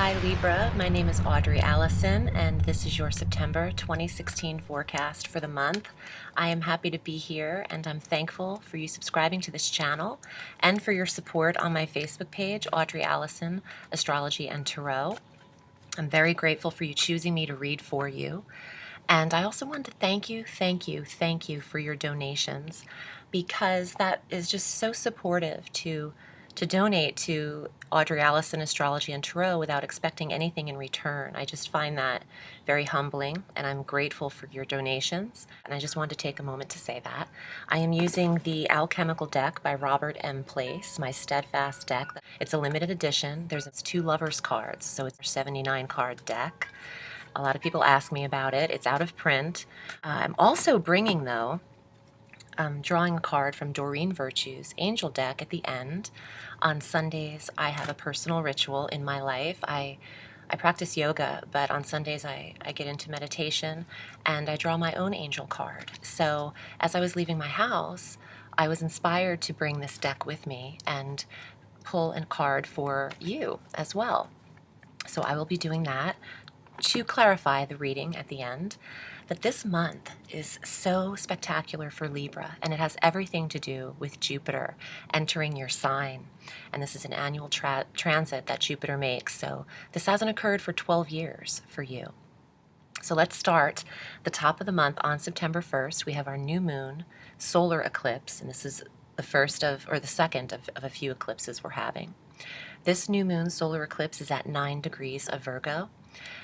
Hi Libra, my name is Audrey Alison and this is your September 2016 forecast for the month. I am happy to be here and I'm thankful for you subscribing to this channel and for your support on my Facebook page, Audrey Alison Astrology and Tarot. I'm very grateful for you choosing me to read for you. And I also want to thank you for your donations, because that is just so supportive to donate to Audrey Alison Astrology and Tarot without expecting anything in return. I just find that very humbling, and I'm grateful for your donations. And I just wanted to take a moment to say that. I am using the Alchemical deck by Robert M. Place, my Steadfast deck. It's a limited edition. There's 2 lovers cards, so it's a 79 card deck. A lot of people ask me about it. It's out of print. I'm also bringing, though, drawing a card from Doreen Virtue's Angel deck at the end. On Sundays, I have a personal ritual in my life. I practice yoga, but on Sundays I get into meditation and I draw my own angel card. So as I was leaving my house, I was inspired to bring this deck with me and pull a card for you as well. So I will be doing that to clarify the reading at the end. But this month is so spectacular for Libra, and it has everything to do with Jupiter entering your sign. And this is an annual transit that Jupiter makes, so this hasn't occurred for 12 years for you. So let's start the top of the month on September 1st. We have our new moon solar eclipse, and this is the first of, or the second of a few eclipses we're having. This new moon solar eclipse is at 9 degrees of Virgo.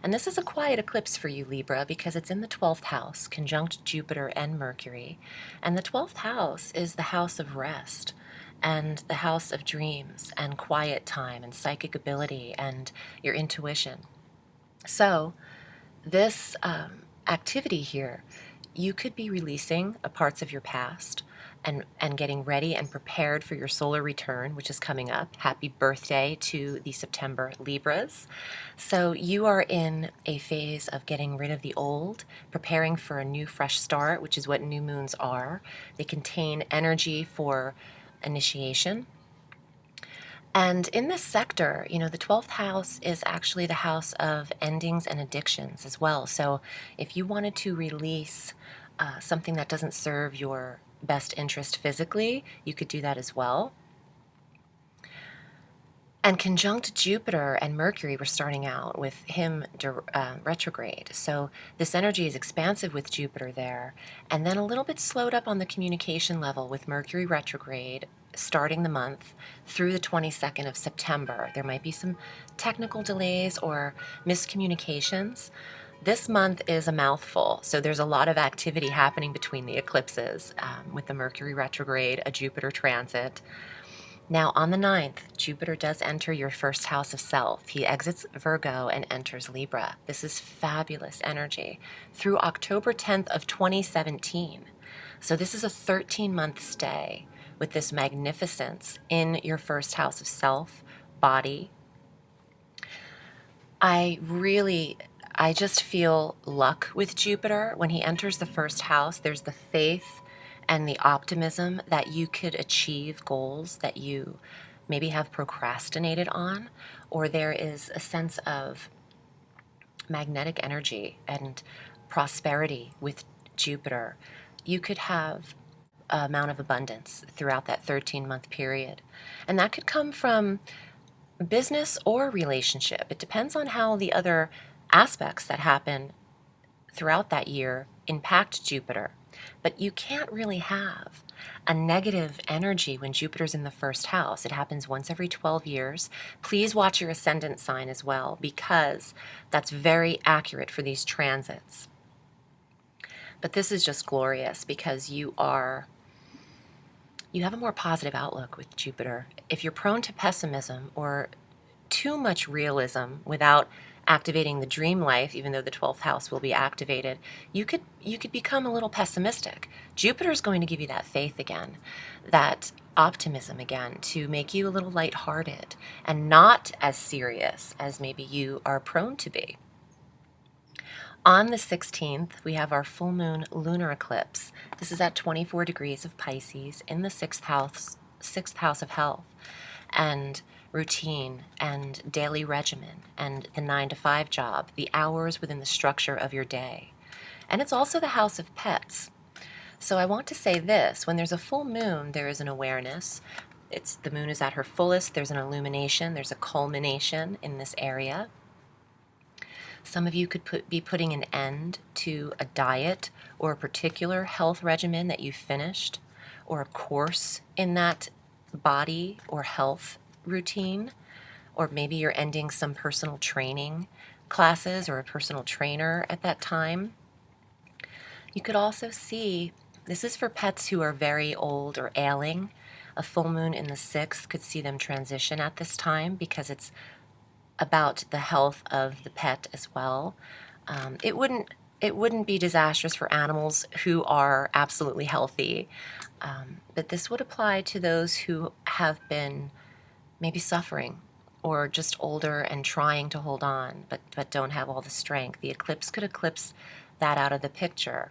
And this is a quiet eclipse for you, Libra, because it's in the 12th house, conjunct Jupiter and Mercury. And the 12th house is the house of rest and the house of dreams and quiet time and psychic ability and your intuition. So this activity here, you could be releasing parts of your past and getting ready and prepared for your solar return, which is coming up. Happy birthday to the September Libras. So you are in a phase of getting rid of the old, preparing for a new fresh start, which is what new moons are. They contain energy for initiation. And in this sector, you know, the 12th house is actually the house of endings and addictions as well. So if you wanted to release something that doesn't serve your best interest physically, you could do that as well. And conjunct Jupiter and Mercury, we're starting out with him retrograde. So this energy is expansive with Jupiter there, and then a little bit slowed up on the communication level with Mercury retrograde starting the month through the 22nd of September. There might be some technical delays or miscommunications. This month is a mouthful, so there's a lot of activity happening between the eclipses with the Mercury retrograde, a Jupiter transit. Now on the 9th, Jupiter does enter your first house of self. He exits Virgo and enters Libra. This is fabulous energy through October 10th of 2017. So this is a 13-month stay with this magnificence in your first house of self, body. I just feel luck with Jupiter. When he enters the first house, there's the faith and the optimism that you could achieve goals that you maybe have procrastinated on, or there is a sense of magnetic energy and prosperity with Jupiter. You could have an amount of abundance throughout that 13-month period. And that could come from business or relationship. It depends on how the other aspects that happen throughout that year impact Jupiter. But you can't really have a negative energy when Jupiter's in the first house. It happens once every 12 years. Please watch your ascendant sign as well, because that's very accurate for these transits. But this is just glorious because you have a more positive outlook with Jupiter. If you're prone to pessimism or too much realism without activating the dream life, even though the 12th house will be activated, you could become a little pessimistic. Jupiter is going to give you that faith again, that optimism again, to make you a little lighthearted and not as serious as maybe you are prone to be. On the 16th, we have our full moon lunar eclipse. This is at 24 degrees of Pisces in the sixth house of health. And routine and daily regimen and the 9 to 5 job, the hours within the structure of your day. And it's also the house of pets. So I want to say this: when there's a full moon, there is an awareness. The moon is at her fullest, there's an illumination, there's a culmination in this area. Some of you could be putting an end to a diet or a particular health regimen that you finished, or a course in that body or health routine, or maybe you're ending some personal training classes or a personal trainer at that time. You could also see, this is for pets who are very old or ailing. A full moon in the 6th could see them transition at this time because it's about the health of the pet as well. It wouldn't be disastrous for animals who are absolutely healthy, but this would apply to those who have been maybe suffering or just older and trying to hold on, but don't have all the strength. The eclipse could eclipse that out of the picture.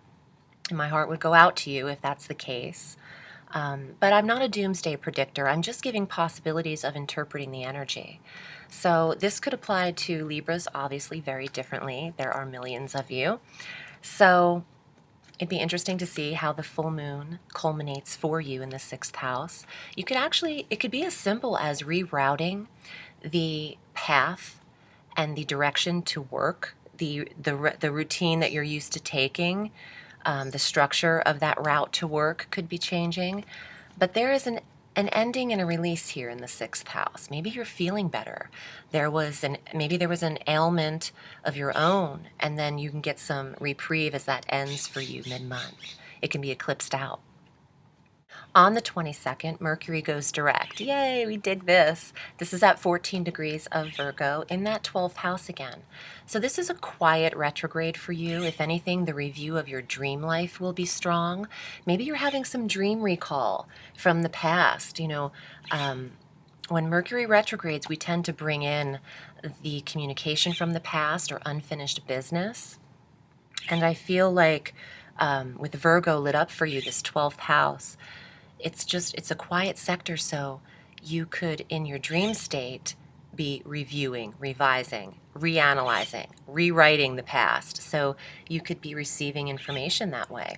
And my heart would go out to you if that's the case. But I'm not a doomsday predictor. I'm just giving possibilities of interpreting the energy. So this could apply to Libras, obviously, very differently. There are millions of you. So it'd be interesting to see how the full moon culminates for you in the 6th house. It could be as simple as rerouting the path and the direction to work, the routine that you're used to taking. The structure of that route to work could be changing, but there is an ending and a release here in the 6th house. Maybe you're feeling better. Maybe there was an ailment of your own, and then you can get some reprieve as that ends for you mid-month. It can be eclipsed out. On the 22nd, Mercury goes direct. Yay, we dig this. This is at 14 degrees of Virgo in that 12th house again. So this is a quiet retrograde for you. If anything, the review of your dream life will be strong. Maybe you're having some dream recall from the past. When Mercury retrogrades, we tend to bring in the communication from the past or unfinished business. And I feel like with Virgo lit up for you, this 12th house, it's a quiet sector, so you could, in your dream state, be reviewing, revising, reanalyzing, rewriting the past. So you could be receiving information that way.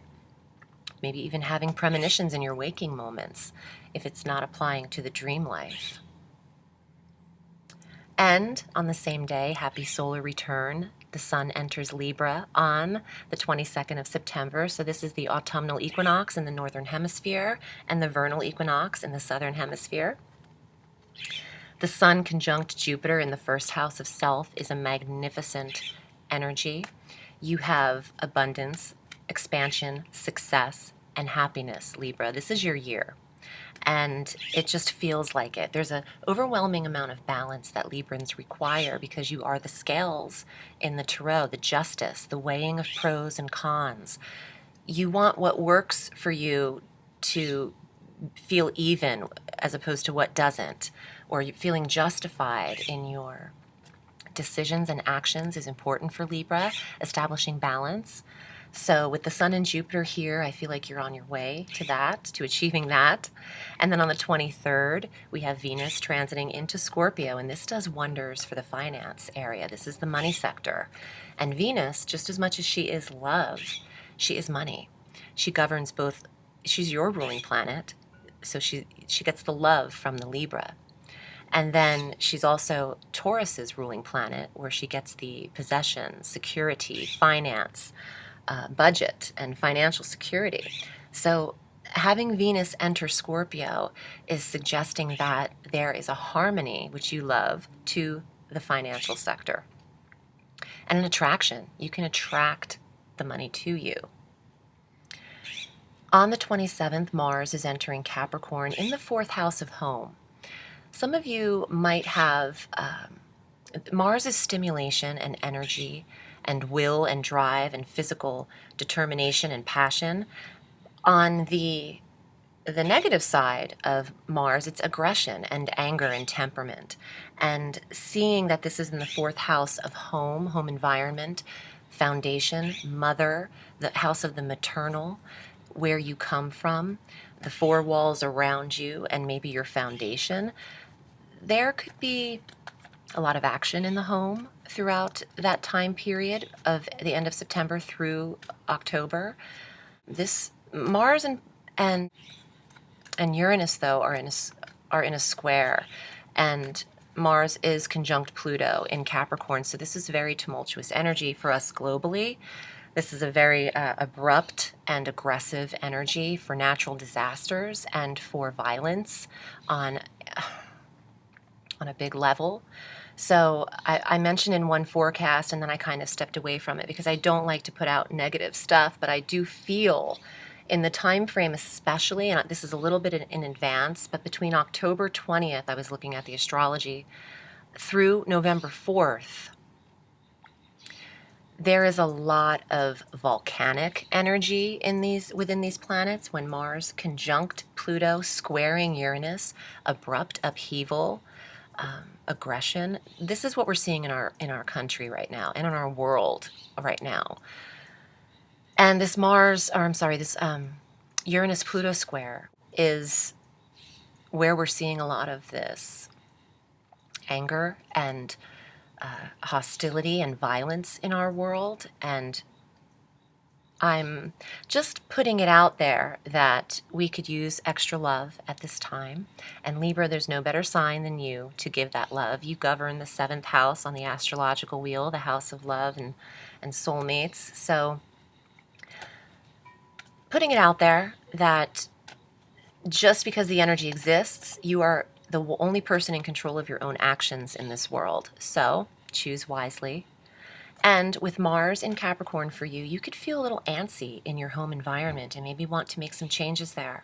Maybe even having premonitions in your waking moments, if it's not applying to the dream life. And on the same day, happy solar return. The sun enters Libra on the 22nd of September. So this is the autumnal equinox in the northern hemisphere and the vernal equinox in the southern hemisphere. The sun conjunct Jupiter in the 1st house of self is a magnificent energy. You have abundance, expansion, success, and happiness, Libra. This is your year. And it just feels like it. There's an overwhelming amount of balance that Librans require because you are the scales in the tarot, the justice, the weighing of pros and cons. You want what works for you to feel even as opposed to what doesn't, or you're feeling justified in your decisions and actions is important for Libra, establishing balance. So with the sun and Jupiter here, I feel like you're on your way to that, to achieving that. And then on the 23rd, we have Venus transiting into Scorpio, and this does wonders for the finance area. This is the money sector. And Venus, just as much as she is love, she is money. She governs both. She's your ruling planet, so she gets the love from the Libra. And then she's also Taurus's ruling planet, where she gets the possessions, security, finance, budget, and financial security. So having Venus enter Scorpio is suggesting that there is a harmony, which you love, to the financial sector. And an attraction. You can attract the money to you. On the 27th, Mars is entering Capricorn in the 4th house of home. Some of you might have Mars' stimulation and energy and will and drive and physical determination and passion. On the negative side of Mars, it's aggression and anger and temperament. And seeing that this is in the 4th house of home, home environment, foundation, mother, the house of the maternal, where you come from, the 4 walls around you, and maybe your foundation, there could be a lot of action in the home throughout that time period of the end of September through October. This Mars and Uranus, though, are in a square, and Mars is conjunct Pluto in Capricorn, so this is very tumultuous energy for us globally. This is a very abrupt and aggressive energy for natural disasters and for violence on a big level. So I mentioned in one forecast, and then I kind of stepped away from it because I don't like to put out negative stuff, but I do feel in the time frame especially, and this is a little bit in advance, but between October 20th, I was looking at the astrology, through November 4th, there is a lot of volcanic energy within these planets when Mars conjunct Pluto, squaring Uranus, abrupt upheaval, aggression. This is what we're seeing in our country right now and in our world right now. And this Uranus-Pluto square is where we're seeing a lot of this anger and hostility and violence in our world. And I'm just putting it out there that we could use extra love at this time. And Libra, there's no better sign than you to give that love. You govern the 7th house on the astrological wheel, the house of love and soulmates. So putting it out there that just because the energy exists, you are the only person in control of your own actions in this world. So choose wisely. And with Mars in Capricorn for you, you could feel a little antsy in your home environment and maybe want to make some changes there.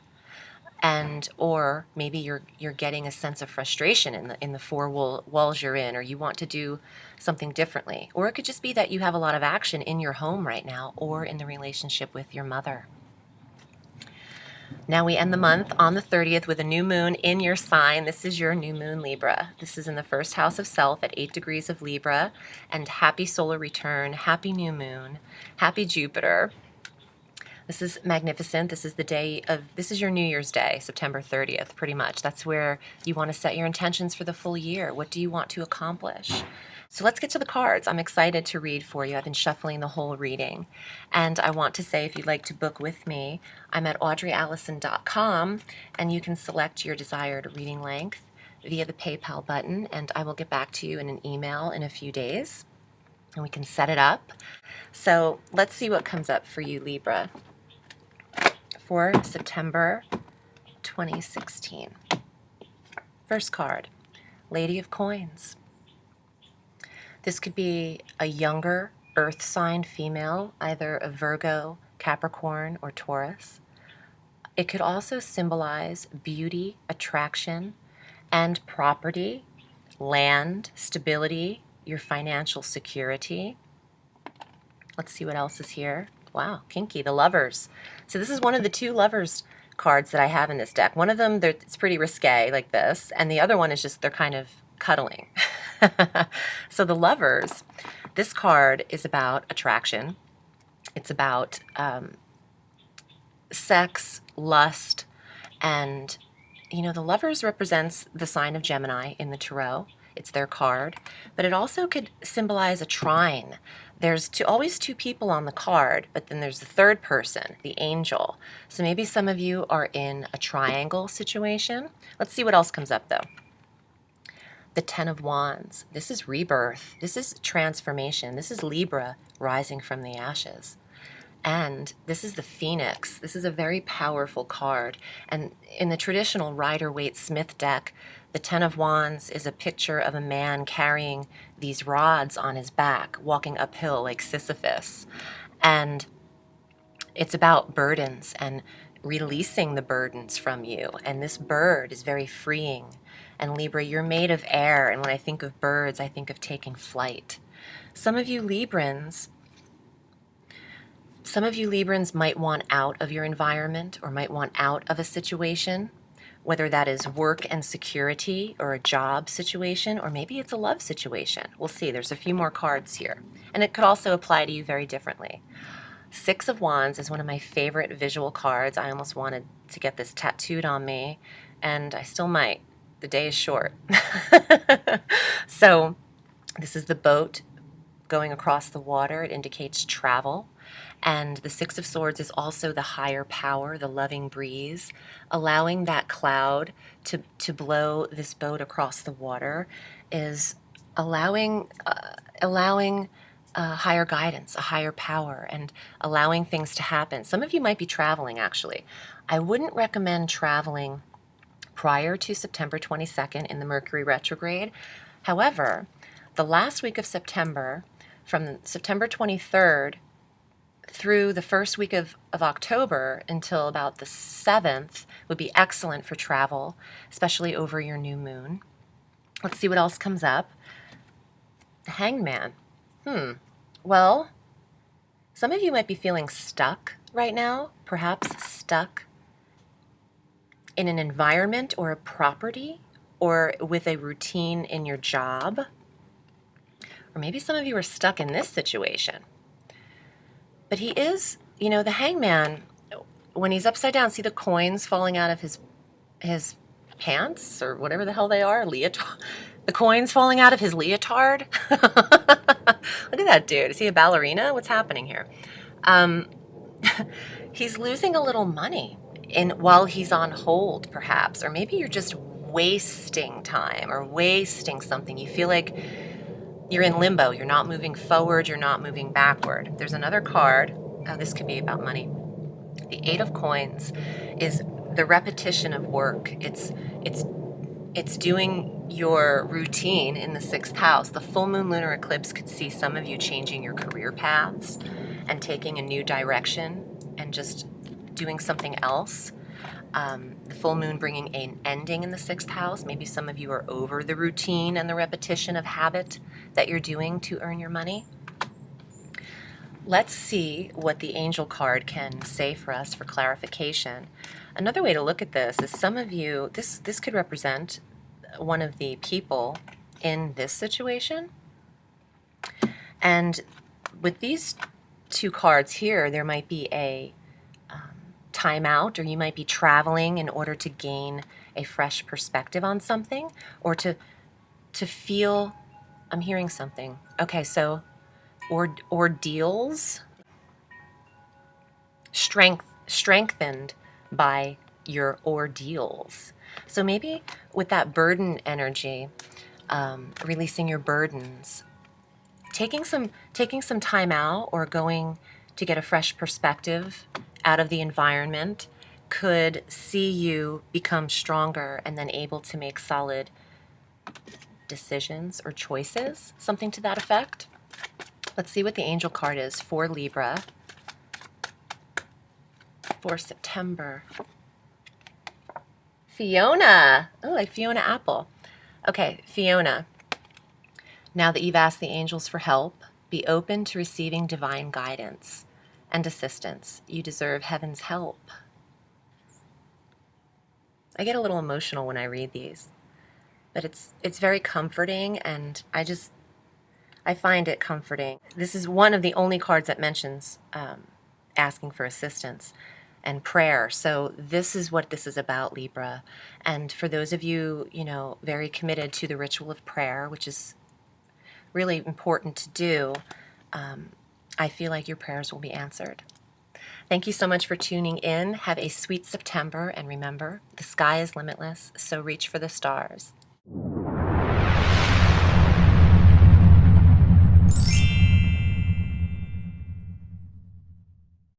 And or maybe you're getting a sense of frustration in the four walls you're in, or you want to do something differently. Or it could just be that you have a lot of action in your home right now or in the relationship with your mother. Now we end the month on the 30th with a new moon in your sign. This is your new moon, Libra. This is in the first house of self at 8 degrees of Libra. And happy solar return, happy new moon, happy Jupiter. This is magnificent. This is your New Year's Day, September 30th, pretty much. That's where you want to set your intentions for the full year. What do you want to accomplish? So let's get to the cards. I'm excited to read for you. I've been shuffling the whole reading. And I want to say, if you'd like to book with me, I'm at audreyalison.com, and you can select your desired reading length via the PayPal button, and I will get back to you in an email in a few days, and we can set it up. So let's see what comes up for you, Libra, for September 2016. First card, Lady of Coins. This could be a younger earth sign female, either a Virgo, Capricorn, or Taurus. It could also symbolize beauty, attraction, and property, land, stability, your financial security. Let's see what else is here. Wow, kinky, the Lovers. So this is one of the 2 Lovers cards that I have in this deck. One of them, it's pretty risque, like this, and the other one is just they're kind of cuddling. So the Lovers, this card is about attraction. It's about sex, lust, and the Lovers represents the sign of Gemini in the Tarot. It's their card, but it also could symbolize a trine. There's always 2 people on the card, but then there's the third person, the angel. So maybe some of you are in a triangle situation. Let's see what else comes up, though. The 10 of Wands. This is rebirth. This is transformation. This is Libra rising from the ashes. And this is the Phoenix. This is a very powerful card. And in the traditional Rider-Waite-Smith deck, the 10 of Wands is a picture of a man carrying these rods on his back, walking uphill like Sisyphus. And it's about burdens and releasing the burdens from you. And this bird is very freeing. And Libra, you're made of air. And when I think of birds, I think of taking flight. Some of you Librans might want out of your environment or might want out of a situation, whether that is work and security or a job situation, or maybe it's a love situation. We'll see. There's a few more cards here. And it could also apply to you very differently. 6 of Wands is one of my favorite visual cards. I almost wanted to get this tattooed on me, and I still might. the day is short. So this is the boat going across the water. It indicates travel. And the Six of Swords is also the higher power, the loving breeze, allowing that cloud to blow this boat across the water is allowing higher guidance, a higher power, and allowing things to happen. Some of you might be traveling, actually. I wouldn't recommend traveling prior to September 22nd in the Mercury retrograde. However, the last week of September, from September 23rd through the first week of October until about the 7th would be excellent for travel, especially over your new moon. Let's see what else comes up. Hangman. Well, some of you might be feeling stuck right now, perhaps stuck in an environment or a property or with a routine in your job. Or maybe some of you are stuck in this situation. But he is, the hangman, when he's upside down, see the coins falling out of his pants or whatever the hell they are, leotard. The coins falling out of his leotard. Look at that dude. Is he a ballerina? What's happening here? He's losing a little money while he's on hold, perhaps. Or maybe you're just wasting time or wasting something. You feel like you're in limbo. You're not moving forward. You're not moving backward. There's another card. Oh, this could be about money. The Eight of Coins is the repetition of work. It's doing your routine in the 6th house. The full moon lunar eclipse could see some of you changing your career paths and taking a new direction and just doing something else. The full moon bringing an ending in the 6th house. Maybe some of you are over the routine and the repetition of habit that you're doing to earn your money. Let's see what the angel card can say for us for clarification. Another way to look at this is some of you, this could represent one of the people in this situation. And with these two cards here, there might be a timeout, or you might be traveling in order to gain a fresh perspective on something, or to feel, I'm hearing something. Okay, so ordeals, strengthened by your ordeals. So maybe with that burden energy, releasing your burdens, taking some time out or going to get a fresh perspective out of the environment could see you become stronger and then able to make solid decisions or choices, something to that effect. Let's see what the angel card is for Libra for September. Fiona. Oh, like Fiona Apple. Okay, Fiona. Now that you've asked the angels for help, be open to receiving divine guidance and assistance. You deserve heaven's help. I get a little emotional when I read these, but it's very comforting, and I find it comforting. This is one of the only cards that mentions asking for assistance and prayer. So this is what this is about, Libra. And for those of you, very committed to the ritual of prayer, which is really important to do, I feel like your prayers will be answered. Thank you so much for tuning in. Have a sweet September, and remember, the sky is limitless, so reach for the stars.